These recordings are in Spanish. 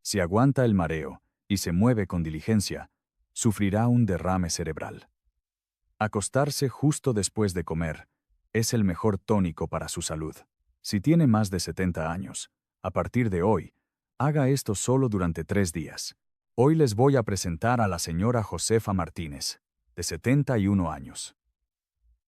Si aguanta el mareo y se mueve con diligencia, sufrirá un derrame cerebral. Acostarse justo después de comer es el mejor tónico para su salud. Si tiene más de 70 años, a partir de hoy, haga esto solo durante 3 días. Hoy les voy a presentar a la señora Josefa Martínez, de 71 años.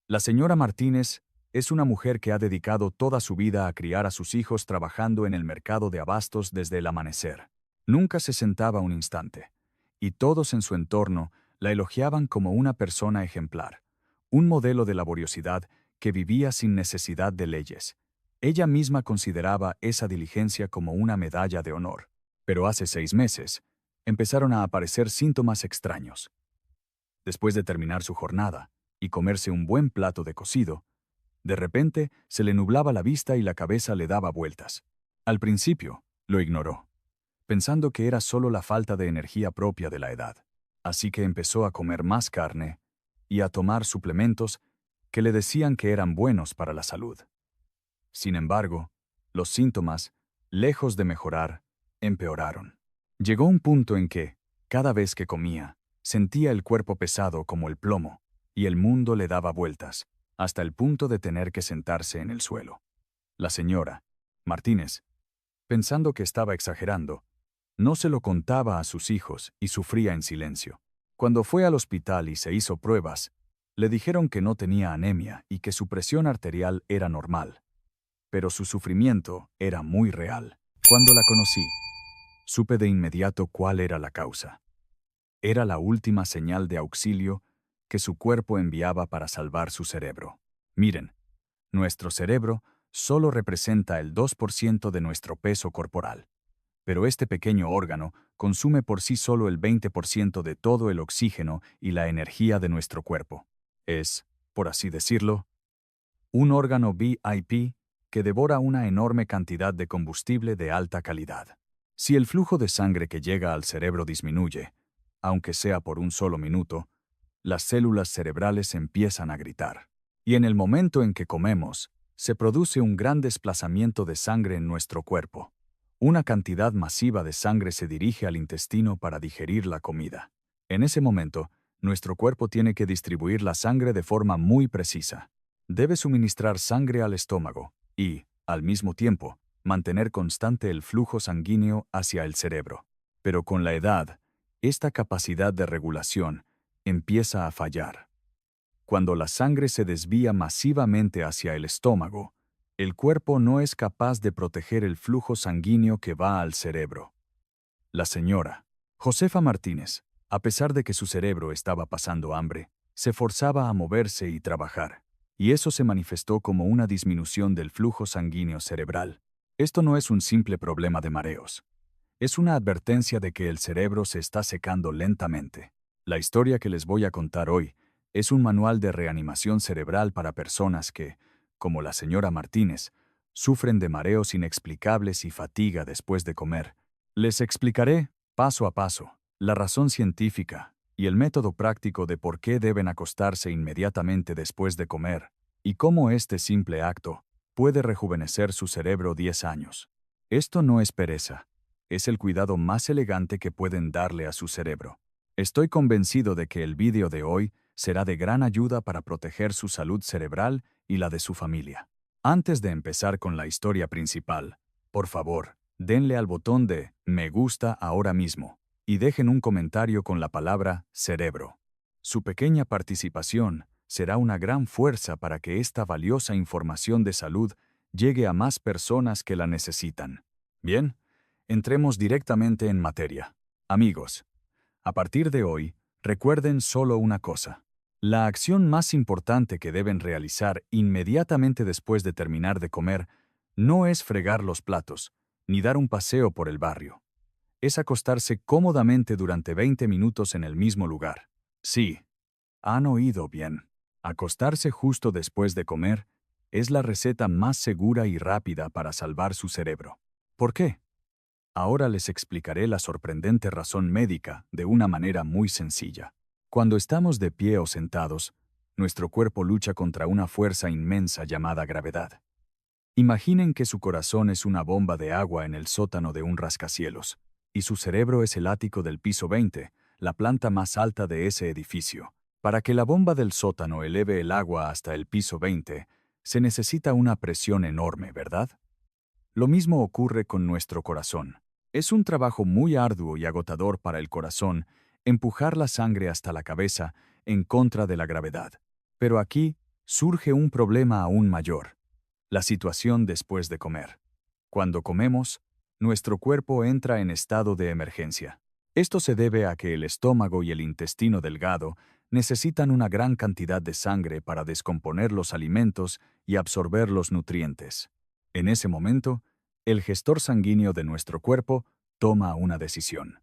La señora Martínez es una mujer que ha dedicado toda su vida a criar a sus hijos trabajando en el mercado de abastos desde el amanecer. Nunca se sentaba un instante, y todos en su entorno la elogiaban como una persona ejemplar, un modelo de laboriosidad que vivía sin necesidad de leyes. Ella misma consideraba esa diligencia como una medalla de honor. Pero hace 6 meses, empezaron a aparecer síntomas extraños. Después de terminar su jornada y comerse un buen plato de cocido, de repente se le nublaba la vista y la cabeza le daba vueltas. Al principio, lo ignoró, pensando que era solo la falta de energía propia de la edad. Así que empezó a comer más carne y a tomar suplementos que le decían que eran buenos para la salud. Sin embargo, los síntomas, lejos de mejorar, empeoraron. Llegó un punto en que, cada vez que comía, sentía el cuerpo pesado como el plomo, y el mundo le daba vueltas, hasta el punto de tener que sentarse en el suelo. La señora Martínez, pensando que estaba exagerando, no se lo contaba a sus hijos y sufría en silencio. Cuando fue al hospital y se hizo pruebas, le dijeron que no tenía anemia y que su presión arterial era normal. Pero su sufrimiento era muy real. Cuando la conocí, supe de inmediato cuál era la causa. Era la última señal de auxilio que su cuerpo enviaba para salvar su cerebro. Miren, nuestro cerebro solo representa el 2% de nuestro peso corporal, pero este pequeño órgano consume por sí solo el 20% de todo el oxígeno y la energía de nuestro cuerpo. Es, por así decirlo, un órgano VIP que devora una enorme cantidad de combustible de alta calidad. Si el flujo de sangre que llega al cerebro disminuye, aunque sea por un solo minuto, las células cerebrales empiezan a gritar. Y en el momento en que comemos, se produce un gran desplazamiento de sangre en nuestro cuerpo. Una cantidad masiva de sangre se dirige al intestino para digerir la comida. En ese momento, nuestro cuerpo tiene que distribuir la sangre de forma muy precisa. Debe suministrar sangre al estómago y, al mismo tiempo, mantener constante el flujo sanguíneo hacia el cerebro. Pero con la edad, esta capacidad de regulación empieza a fallar. Cuando la sangre se desvía masivamente hacia el estómago, el cuerpo no es capaz de proteger el flujo sanguíneo que va al cerebro. La señora Josefa Martínez, a pesar de que su cerebro estaba pasando hambre, se forzaba a moverse y trabajar, y eso se manifestó como una disminución del flujo sanguíneo cerebral. Esto no es un simple problema de mareos. Es una advertencia de que el cerebro se está secando lentamente. La historia que les voy a contar hoy es un manual de reanimación cerebral para personas que, como la señora Martínez, sufren de mareos inexplicables y fatiga después de comer. Les explicaré, paso a paso, la razón científica y el método práctico de por qué deben acostarse inmediatamente después de comer, y cómo este simple acto puede rejuvenecer su cerebro 10 años. Esto no es pereza, es el cuidado más elegante que pueden darle a su cerebro. Estoy convencido de que el vídeo de hoy será de gran ayuda para proteger su salud cerebral y la de su familia. Antes de empezar con la historia principal, por favor, denle al botón de me gusta ahora mismo y dejen un comentario con la palabra cerebro. Su pequeña participación será una gran fuerza para que esta valiosa información de salud llegue a más personas que la necesitan. Bien, entremos directamente en materia. Amigos, a partir de hoy, recuerden solo una cosa. La acción más importante que deben realizar inmediatamente después de terminar de comer no es fregar los platos, ni dar un paseo por el barrio. Es acostarse cómodamente durante 20 minutos en el mismo lugar. Sí, han oído bien. Acostarse justo después de comer es la receta más segura y rápida para salvar su cerebro. ¿Por qué? Ahora les explicaré la sorprendente razón médica de una manera muy sencilla. Cuando estamos de pie o sentados, nuestro cuerpo lucha contra una fuerza inmensa llamada gravedad. Imaginen que su corazón es una bomba de agua en el sótano de un rascacielos. y su cerebro es el ático del piso 20, la planta más alta de ese edificio. Para que la bomba del sótano eleve el agua hasta el piso 20, se necesita una presión enorme, ¿verdad? Lo mismo ocurre con nuestro corazón. Es un trabajo muy arduo y agotador para el corazón empujar la sangre hasta la cabeza en contra de la gravedad. Pero aquí surge un problema aún mayor: la situación después de comer. Cuando comemos, nuestro cuerpo entra en estado de emergencia. Esto se debe a que el estómago y el intestino delgado necesitan una gran cantidad de sangre para descomponer los alimentos y absorber los nutrientes. En ese momento, el gestor sanguíneo de nuestro cuerpo toma una decisión.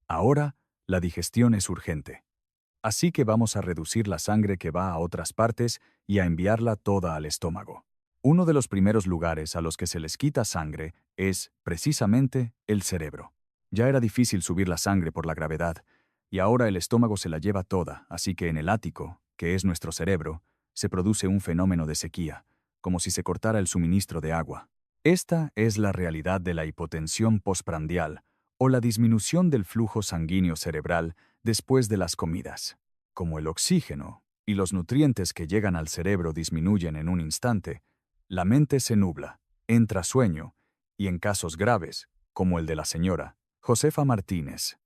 Ahora, la digestión es urgente. Así que vamos a reducir la sangre que va a otras partes y a enviarla toda al estómago. Uno de los primeros lugares a los que se les quita sangre es, precisamente, el cerebro. Ya era difícil subir la sangre por la gravedad, y ahora el estómago se la lleva toda, así que en el ático, que es nuestro cerebro, se produce un fenómeno de sequía, como si se cortara el suministro de agua. Esta es la realidad de la hipotensión postprandial, o la disminución del flujo sanguíneo cerebral después de las comidas. Como el oxígeno y los nutrientes que llegan al cerebro disminuyen en un instante, la mente se nubla, entra sueño, y en casos graves, como el de la señora Josefa Martínez,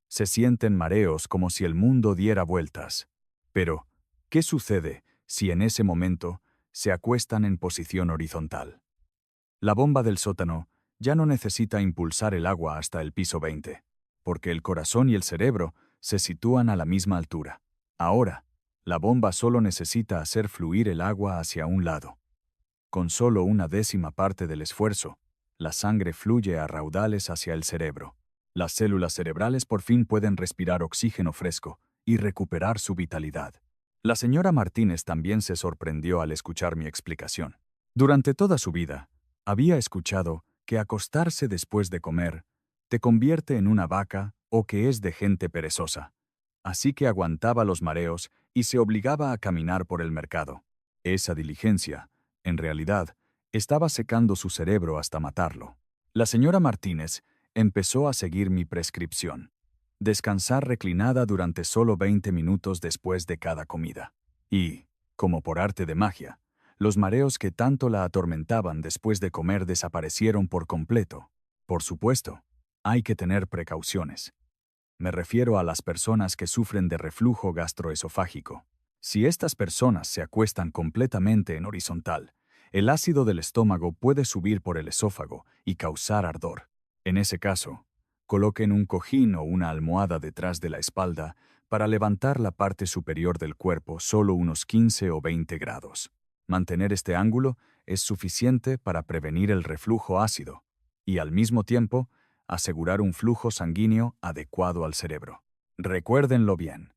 se sienten mareos como si el mundo diera vueltas. Pero, ¿qué sucede si en ese momento se acuestan en posición horizontal? La bomba del sótano ya no necesita impulsar el agua hasta el piso 20, porque el corazón y el cerebro se sitúan a la misma altura. Ahora, la bomba solo necesita hacer fluir el agua hacia un lado. Con solo una décima parte del esfuerzo, la sangre fluye a raudales hacia el cerebro. Las células cerebrales por fin pueden respirar oxígeno fresco y recuperar su vitalidad. La señora Martínez también se sorprendió al escuchar mi explicación. Durante toda su vida, había escuchado que acostarse después de comer te convierte en una vaca o que es de gente perezosa. Así que aguantaba los mareos y se obligaba a caminar por el mercado. Esa diligencia, en realidad, estaba secando su cerebro hasta matarlo. La señora Martínez empezó a seguir mi prescripción: descansar reclinada durante solo 20 minutos después de cada comida. Y, como por arte de magia, los mareos que tanto la atormentaban después de comer desaparecieron por completo. Por supuesto, hay que tener precauciones. Me refiero a las personas que sufren de reflujo gastroesofágico. Si estas personas se acuestan completamente en horizontal, el ácido del estómago puede subir por el esófago y causar ardor. En ese caso, coloquen un cojín o una almohada detrás de la espalda para levantar la parte superior del cuerpo solo unos 15 o 20 grados. Mantener este ángulo es suficiente para prevenir el reflujo ácido y, al mismo tiempo, asegurar un flujo sanguíneo adecuado al cerebro. Recuérdenlo bien.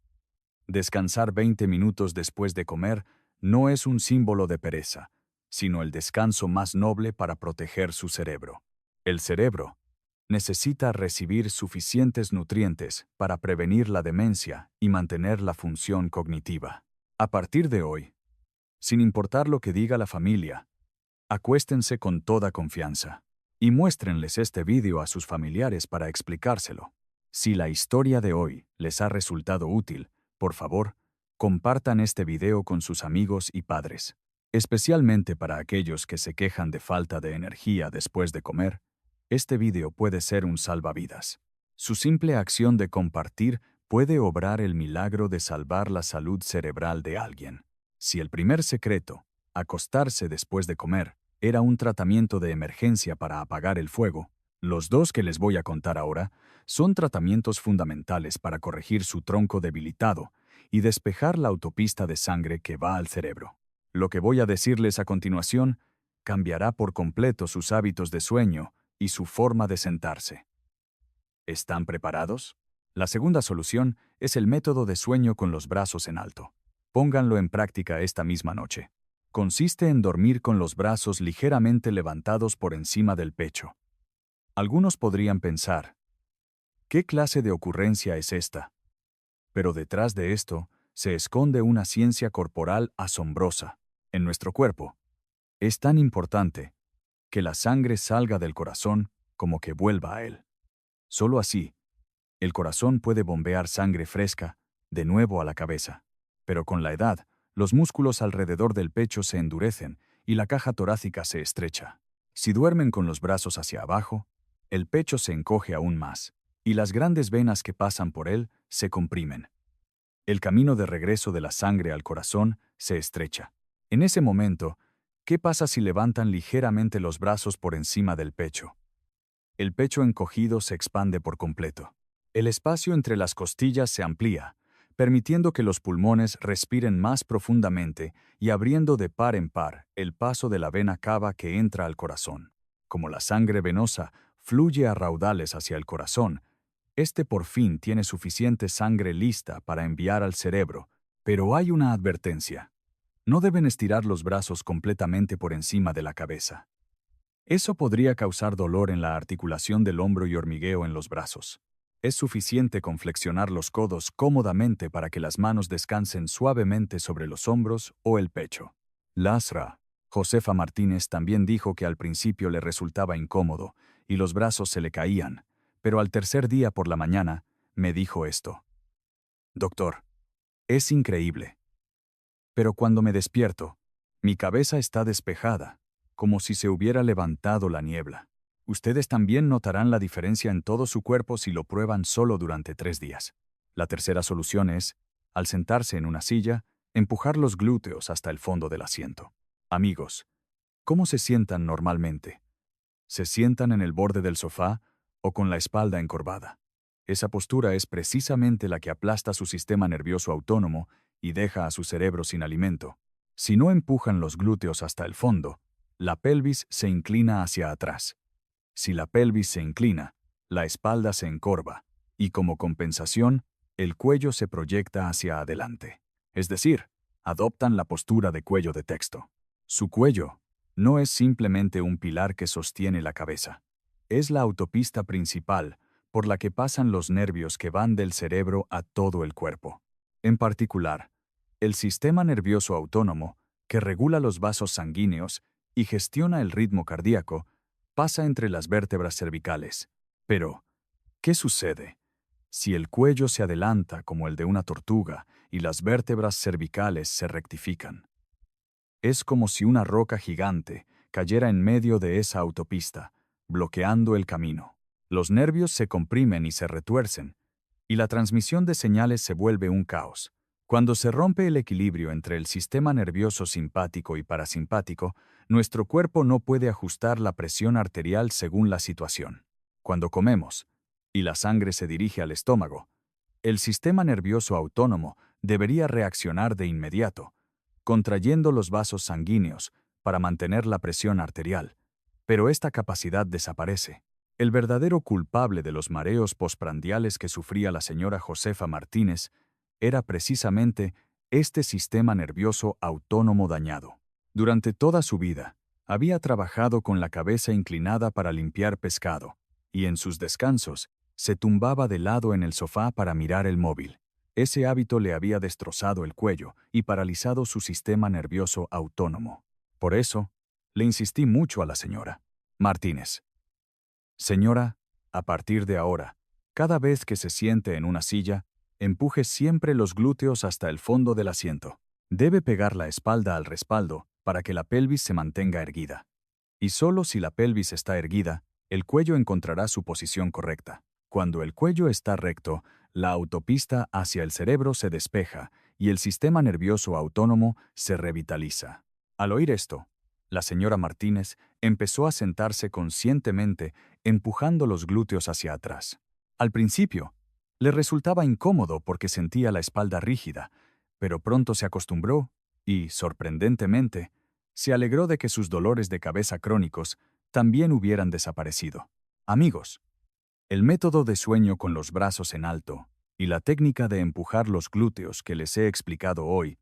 Descansar 20 minutos después de comer no es un símbolo de pereza, sino el descanso más noble para proteger su cerebro. El cerebro necesita recibir suficientes nutrientes para prevenir la demencia y mantener la función cognitiva. A partir de hoy, sin importar lo que diga la familia, acuéstense con toda confianza y muéstrenles este vídeo a sus familiares para explicárselo. Si la historia de hoy les ha resultado útil, por favor, compartan este video con sus amigos y padres, especialmente para aquellos que se quejan de falta de energía después de comer. Este video puede ser un salvavidas. Su simple acción de compartir puede obrar el milagro de salvar la salud cerebral de alguien. Si el primer secreto, acostarse después de comer, era un tratamiento de emergencia para apagar el fuego, los dos que les voy a contar ahora son tratamientos fundamentales para corregir su tronco debilitado y despejar la autopista de sangre que va al cerebro. Lo que voy a decirles a continuación cambiará por completo sus hábitos de sueño y su forma de sentarse. ¿Están preparados? La segunda solución es el método de sueño con los brazos en alto. Pónganlo en práctica esta misma noche. Consiste en dormir con los brazos ligeramente levantados por encima del pecho. Algunos podrían pensar, ¿qué clase de ocurrencia es esta? Pero detrás de esto se esconde una ciencia corporal asombrosa. En nuestro cuerpo, es tan importante que la sangre salga del corazón como que vuelva a él. Solo así, el corazón puede bombear sangre fresca de nuevo a la cabeza. Pero con la edad, los músculos alrededor del pecho se endurecen y la caja torácica se estrecha. Si duermen con los brazos hacia abajo, el pecho se encoge aún más, y las grandes venas que pasan por él se comprimen. El camino de regreso de la sangre al corazón se estrecha. En ese momento, ¿qué pasa si levantan ligeramente los brazos por encima del pecho? El pecho encogido se expande por completo. El espacio entre las costillas se amplía, permitiendo que los pulmones respiren más profundamente y abriendo de par en par el paso de la vena cava que entra al corazón. Como la sangre venosa fluye a raudales hacia el corazón, este por fin tiene suficiente sangre lista para enviar al cerebro, pero hay una advertencia. No deben estirar los brazos completamente por encima de la cabeza. Eso podría causar dolor en la articulación del hombro y hormigueo en los brazos. Es suficiente con flexionar los codos cómodamente para que las manos descansen suavemente sobre los hombros o el pecho. Lasra, Josefa Martínez, también dijo que al principio le resultaba incómodo y los brazos se le caían, pero al tercer día por la mañana me dijo esto: «Doctor, es increíble. Pero cuando me despierto, mi cabeza está despejada, como si se hubiera levantado la niebla». Ustedes también notarán la diferencia en todo su cuerpo si lo prueban solo durante 3 días. La tercera solución es, al sentarse en una silla, empujar los glúteos hasta el fondo del asiento. Amigos, ¿cómo se sientan normalmente? ¿Se sientan en el borde del sofá o con la espalda encorvada? Esa postura es precisamente la que aplasta su sistema nervioso autónomo y deja a su cerebro sin alimento. Si no empujan los glúteos hasta el fondo, la pelvis se inclina hacia atrás. Si la pelvis se inclina, la espalda se encorva, y como compensación, el cuello se proyecta hacia adelante. Es decir, adoptan la postura de cuello de texto. Su cuello no es simplemente un pilar que sostiene la cabeza. Es la autopista principal por la que pasan los nervios que van del cerebro a todo el cuerpo. En particular, el sistema nervioso autónomo, que regula los vasos sanguíneos y gestiona el ritmo cardíaco, pasa entre las vértebras cervicales. Pero, ¿qué sucede si el cuello se adelanta como el de una tortuga y las vértebras cervicales se rectifican? Es como si una roca gigante cayera en medio de esa autopista, bloqueando el camino. Los nervios se comprimen y se retuercen, y la transmisión de señales se vuelve un caos. Cuando se rompe el equilibrio entre el sistema nervioso simpático y parasimpático, nuestro cuerpo no puede ajustar la presión arterial según la situación. Cuando comemos, y la sangre se dirige al estómago, el sistema nervioso autónomo debería reaccionar de inmediato, contrayendo los vasos sanguíneos para mantener la presión arterial, pero esta capacidad desaparece. El verdadero culpable de los mareos postprandiales que sufría la señora Josefa Martínez era precisamente este sistema nervioso autónomo dañado. Durante toda su vida, había trabajado con la cabeza inclinada para limpiar pescado, y en sus descansos, se tumbaba de lado en el sofá para mirar el móvil. Ese hábito le había destrozado el cuello y paralizado su sistema nervioso autónomo. Por eso, le insistí mucho a la señora Martínez: «Señora, a partir de ahora, cada vez que se siente en una silla, empuje siempre los glúteos hasta el fondo del asiento. Debe pegar la espalda al respaldo para que la pelvis se mantenga erguida. Y solo si la pelvis está erguida, el cuello encontrará su posición correcta. Cuando el cuello está recto, la autopista hacia el cerebro se despeja y el sistema nervioso autónomo se revitaliza». Al oír esto, la señora Martínez empezó a sentarse conscientemente, empujando los glúteos hacia atrás. Al principio, le resultaba incómodo porque sentía la espalda rígida, pero pronto se acostumbró y, sorprendentemente, se alegró de que sus dolores de cabeza crónicos también hubieran desaparecido. Amigos, el método de sueño con los brazos en alto y la técnica de empujar los glúteos que les he explicado hoy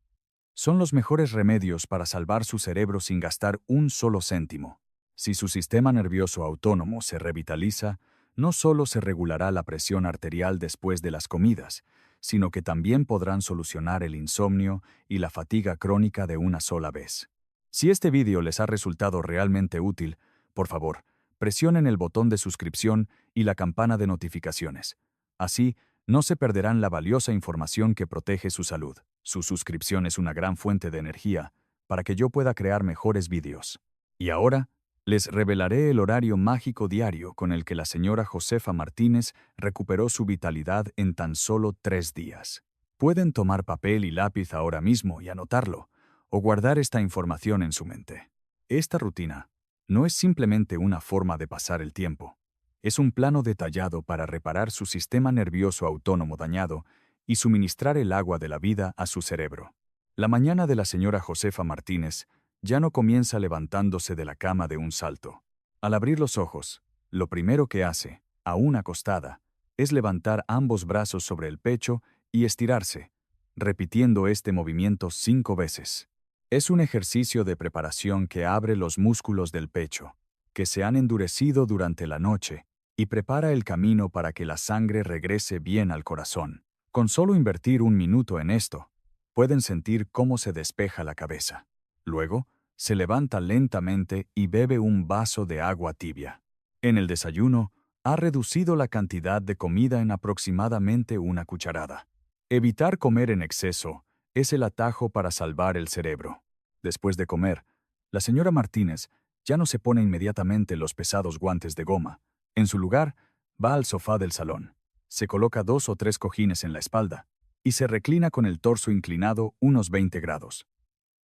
son los mejores remedios para salvar su cerebro sin gastar un solo céntimo. Si su sistema nervioso autónomo se revitaliza, no solo se regulará la presión arterial después de las comidas, sino que también podrán solucionar el insomnio y la fatiga crónica de una sola vez. Si este vídeo les ha resultado realmente útil, por favor, presionen el botón de suscripción y la campana de notificaciones. Así, no se perderán la valiosa información que protege su salud. Su suscripción es una gran fuente de energía para que yo pueda crear mejores vídeos. Y ahora, les revelaré el horario mágico diario con el que la señora Josefa Martínez recuperó su vitalidad en tan solo 3 días. Pueden tomar papel y lápiz ahora mismo y anotarlo, o guardar esta información en su mente. Esta rutina no es simplemente una forma de pasar el tiempo. Es un plano detallado para reparar su sistema nervioso autónomo dañado y suministrar el agua de la vida a su cerebro. La mañana de la señora Josefa Martínez ya no comienza levantándose de la cama de un salto. Al abrir los ojos, lo primero que hace, aún acostada, es levantar ambos brazos sobre el pecho y estirarse, repitiendo este movimiento 5 veces. Es un ejercicio de preparación que abre los músculos del pecho, que se han endurecido durante la noche, y prepara el camino para que la sangre regrese bien al corazón. Con solo invertir 1 minuto en esto, pueden sentir cómo se despeja la cabeza. Luego, se levanta lentamente y bebe un vaso de agua tibia. En el desayuno, ha reducido la cantidad de comida en aproximadamente 1 cucharada. Evitar comer en exceso es el atajo para salvar el cerebro. Después de comer, la señora Martínez ya no se pone inmediatamente los pesados guantes de goma. En su lugar, va al sofá del salón, se coloca 2 o 3 cojines en la espalda y se reclina con el torso inclinado unos 20 grados.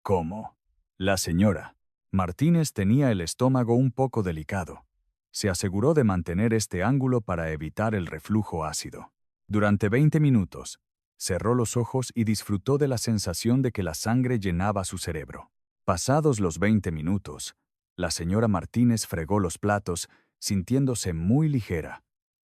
¿Cómo? La señora Martínez tenía el estómago un poco delicado. Se aseguró de mantener este ángulo para evitar el reflujo ácido. Durante 20 minutos, cerró los ojos y disfrutó de la sensación de que la sangre llenaba su cerebro. Pasados los 20 minutos, la señora Martínez fregó los platos, sintiéndose muy ligera,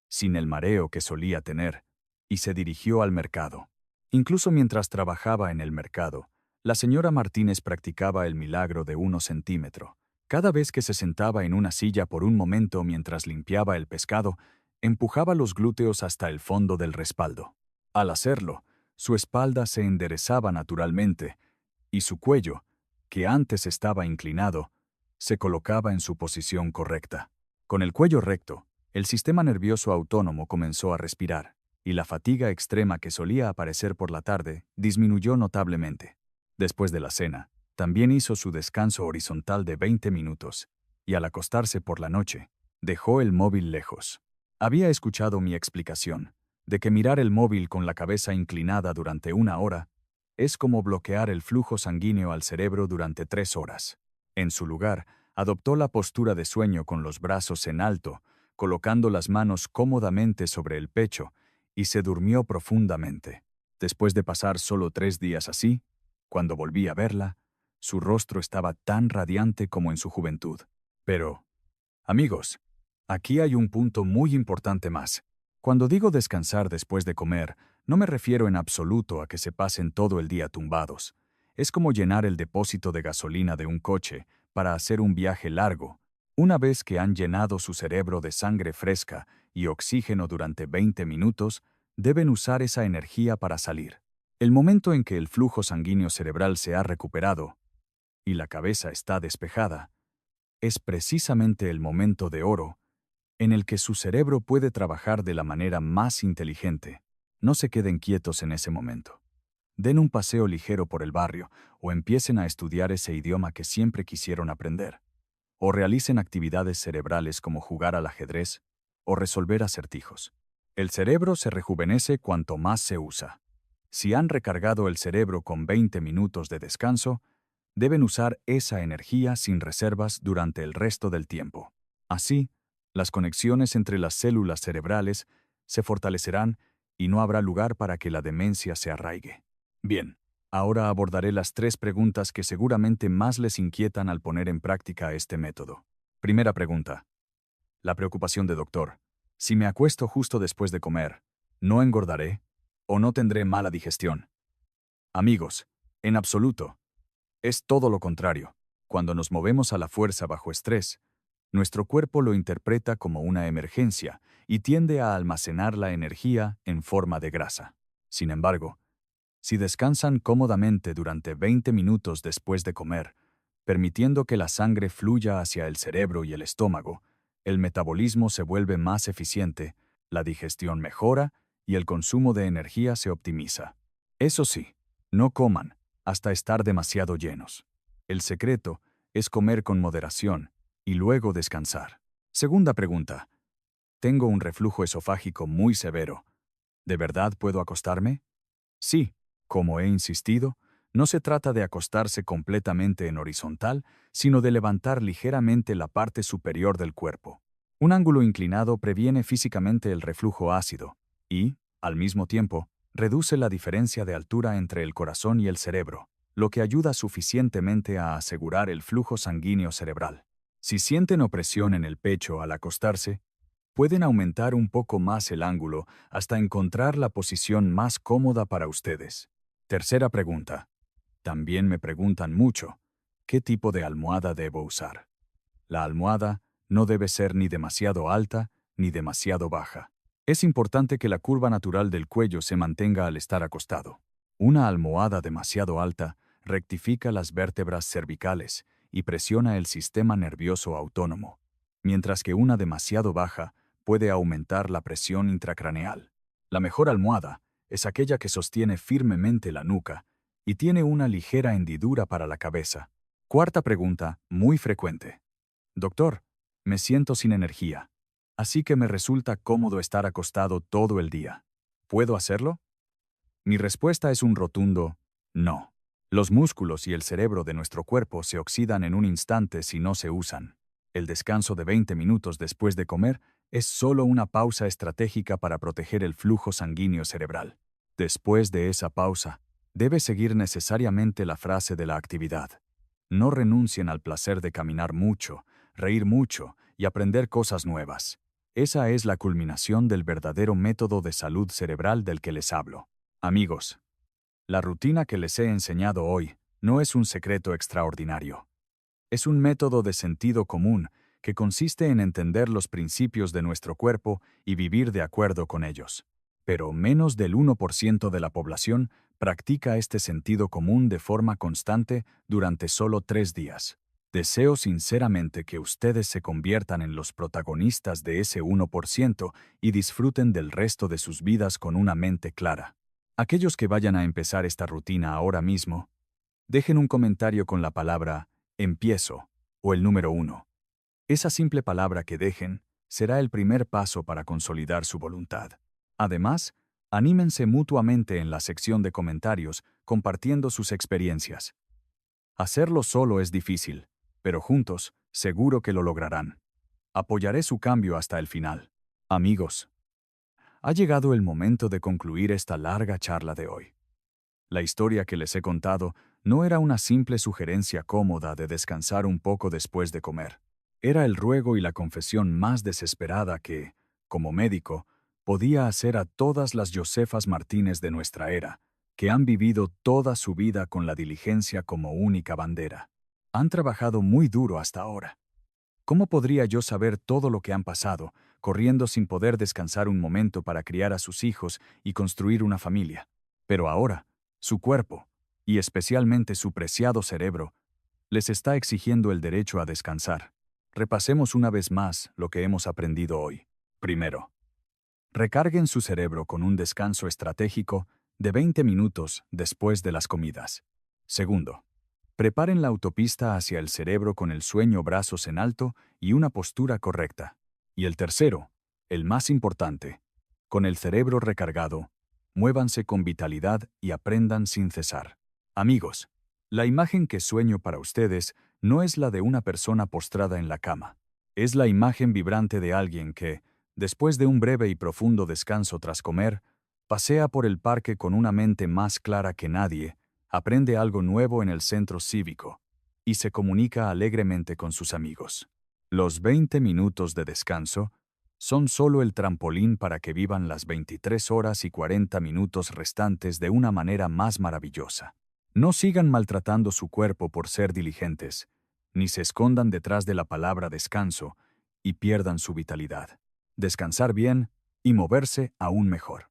sin el mareo que solía tener, y se dirigió al mercado. Incluso mientras trabajaba en el mercado, la señora Martínez practicaba el milagro de 1 centímetro. Cada vez que se sentaba en una silla por un momento mientras limpiaba el pescado, empujaba los glúteos hasta el fondo del respaldo. Al hacerlo, su espalda se enderezaba naturalmente, y su cuello, que antes estaba inclinado, se colocaba en su posición correcta. Con el cuello recto, el sistema nervioso autónomo comenzó a respirar, y la fatiga extrema que solía aparecer por la tarde disminuyó notablemente. Después de la cena, también hizo su descanso horizontal de 20 minutos, y al acostarse por la noche, dejó el móvil lejos. Había escuchado mi explicación, de que mirar el móvil con la cabeza inclinada durante 1 hora es como bloquear el flujo sanguíneo al cerebro durante 3 horas. En su lugar, adoptó la postura de sueño con los brazos en alto, colocando las manos cómodamente sobre el pecho, y se durmió profundamente. Después de pasar solo 3 días así, cuando volví a verla, su rostro estaba tan radiante como en su juventud. Pero, amigos, aquí hay un punto muy importante más. Cuando digo descansar después de comer, no me refiero en absoluto a que se pasen todo el día tumbados. Es como llenar el depósito de gasolina de un coche para hacer un viaje largo. Una vez que han llenado su cerebro de sangre fresca y oxígeno durante 20 minutos, deben usar esa energía para salir. El momento en que el flujo sanguíneo cerebral se ha recuperado y la cabeza está despejada, es precisamente el momento de oro en el que su cerebro puede trabajar de la manera más inteligente. No se queden quietos en ese momento. Den un paseo ligero por el barrio o empiecen a estudiar ese idioma que siempre quisieron aprender. O realicen actividades cerebrales como jugar al ajedrez o resolver acertijos. El cerebro se rejuvenece cuanto más se usa. Si han recargado el cerebro con 20 minutos de descanso, deben usar esa energía sin reservas durante el resto del tiempo. Así, las conexiones entre las células cerebrales se fortalecerán y no habrá lugar para que la demencia se arraigue. Bien, ahora abordaré las 3 preguntas que seguramente más les inquietan al poner en práctica este método. Primera pregunta. La preocupación de doctor. Si me acuesto justo después de comer, ¿no engordaré o no tendré mala digestión? Amigos, en absoluto. Es todo lo contrario. Cuando nos movemos a la fuerza bajo estrés, nuestro cuerpo lo interpreta como una emergencia y tiende a almacenar la energía en forma de grasa. Sin embargo, si descansan cómodamente durante 20 minutos después de comer, permitiendo que la sangre fluya hacia el cerebro y el estómago, el metabolismo se vuelve más eficiente, la digestión mejora y el consumo de energía se optimiza. Eso sí, no coman hasta estar demasiado llenos. El secreto es comer con moderación y luego descansar. Segunda pregunta. Tengo un reflujo esofágico muy severo. ¿De verdad puedo acostarme? Sí, como he insistido, no se trata de acostarse completamente en horizontal, sino de levantar ligeramente la parte superior del cuerpo. Un ángulo inclinado previene físicamente el reflujo ácido y, al mismo tiempo, reduce la diferencia de altura entre el corazón y el cerebro, lo que ayuda suficientemente a asegurar el flujo sanguíneo cerebral. Si sienten opresión en el pecho al acostarse, pueden aumentar un poco más el ángulo hasta encontrar la posición más cómoda para ustedes. Tercera pregunta. También me preguntan mucho, ¿qué tipo de almohada debo usar? La almohada no debe ser ni demasiado alta ni demasiado baja. Es importante que la curva natural del cuello se mantenga al estar acostado. Una almohada demasiado alta rectifica las vértebras cervicales y presiona el sistema nervioso autónomo, mientras que una demasiado baja puede aumentar la presión intracraneal. La mejor almohada es aquella que sostiene firmemente la nuca y tiene una ligera hendidura para la cabeza. Cuarta pregunta, muy frecuente. Doctor, me siento sin energía, así que me resulta cómodo estar acostado todo el día. ¿Puedo hacerlo? Mi respuesta es un rotundo no. Los músculos y el cerebro de nuestro cuerpo se oxidan en un instante si no se usan. El descanso de 20 minutos después de comer es solo una pausa estratégica para proteger el flujo sanguíneo cerebral. Después de esa pausa, debe seguir necesariamente la frase de la actividad. No renuncien al placer de caminar mucho, reír mucho y aprender cosas nuevas. Esa es la culminación del verdadero método de salud cerebral del que les hablo. Amigos, la rutina que les he enseñado hoy no es un secreto extraordinario. Es un método de sentido común que consiste en entender los principios de nuestro cuerpo y vivir de acuerdo con ellos. Pero menos del 1% de la población practica este sentido común de forma constante durante solo 3 días. Deseo sinceramente que ustedes se conviertan en los protagonistas de ese 1% y disfruten del resto de sus vidas con una mente clara. Aquellos que vayan a empezar esta rutina ahora mismo, dejen un comentario con la palabra empiezo o el número 1. Esa simple palabra que dejen será el primer paso para consolidar su voluntad. Además, anímense mutuamente en la sección de comentarios compartiendo sus experiencias. Hacerlo solo es difícil, pero juntos seguro que lo lograrán. Apoyaré su cambio hasta el final. Amigos, ha llegado el momento de concluir esta larga charla de hoy. La historia que les he contado no era una simple sugerencia cómoda de descansar un poco después de comer. Era el ruego y la confesión más desesperada que, como médico, podía hacer a todas las Josefas Martínez de nuestra era, que han vivido toda su vida con la diligencia como única bandera. Han trabajado muy duro hasta ahora. ¿Cómo podría yo saber todo lo que han pasado, corriendo sin poder descansar un momento para criar a sus hijos y construir una familia? Pero ahora, su cuerpo, y especialmente su preciado cerebro, les está exigiendo el derecho a descansar. Repasemos una vez más lo que hemos aprendido hoy. Primero, recarguen su cerebro con un descanso estratégico de 20 minutos después de las comidas. Segundo, preparen la autopista hacia el cerebro con el sueño brazos en alto y una postura correcta. Y el tercero, el más importante, con el cerebro recargado, muévanse con vitalidad y aprendan sin cesar. Amigos, la imagen que sueño para ustedes no es la de una persona postrada en la cama. Es la imagen vibrante de alguien que, después de un breve y profundo descanso tras comer, pasea por el parque con una mente más clara que nadie, aprende algo nuevo en el centro cívico y se comunica alegremente con sus amigos. Los 20 minutos de descanso son solo el trampolín para que vivan las 23 horas y 40 minutos restantes de una manera más maravillosa. No sigan maltratando su cuerpo por ser diligentes, ni se escondan detrás de la palabra descanso y pierdan su vitalidad. Descansar bien y moverse aún mejor.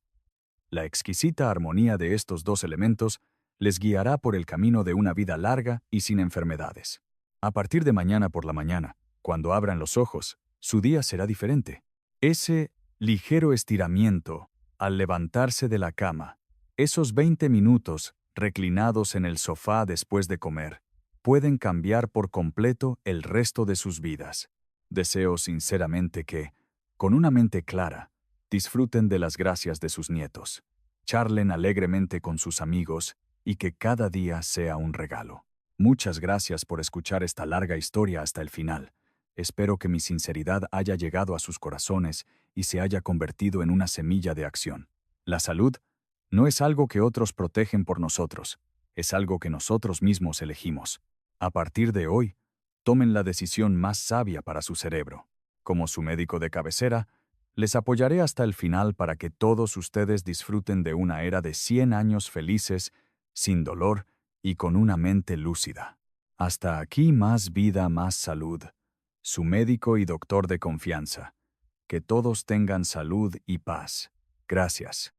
La exquisita armonía de estos dos elementos les guiará por el camino de una vida larga y sin enfermedades. A partir de mañana por la mañana, cuando abran los ojos, su día será diferente. Ese ligero estiramiento al levantarse de la cama, esos 20 minutos reclinados en el sofá después de comer, pueden cambiar por completo el resto de sus vidas. Deseo sinceramente que, con una mente clara, disfruten de las gracias de sus nietos, charlen alegremente con sus amigos y que cada día sea un regalo. Muchas gracias por escuchar esta larga historia hasta el final. Espero que mi sinceridad haya llegado a sus corazones y se haya convertido en una semilla de acción. La salud no es algo que otros protegen por nosotros, es algo que nosotros mismos elegimos. A partir de hoy, tomen la decisión más sabia para su cerebro. Como su médico de cabecera, les apoyaré hasta el final para que todos ustedes disfruten de una era de 100 años felices, sin dolor y con una mente lúcida. Hasta aquí más vida, más salud. Su médico y doctor de confianza. Que todos tengan salud y paz. Gracias.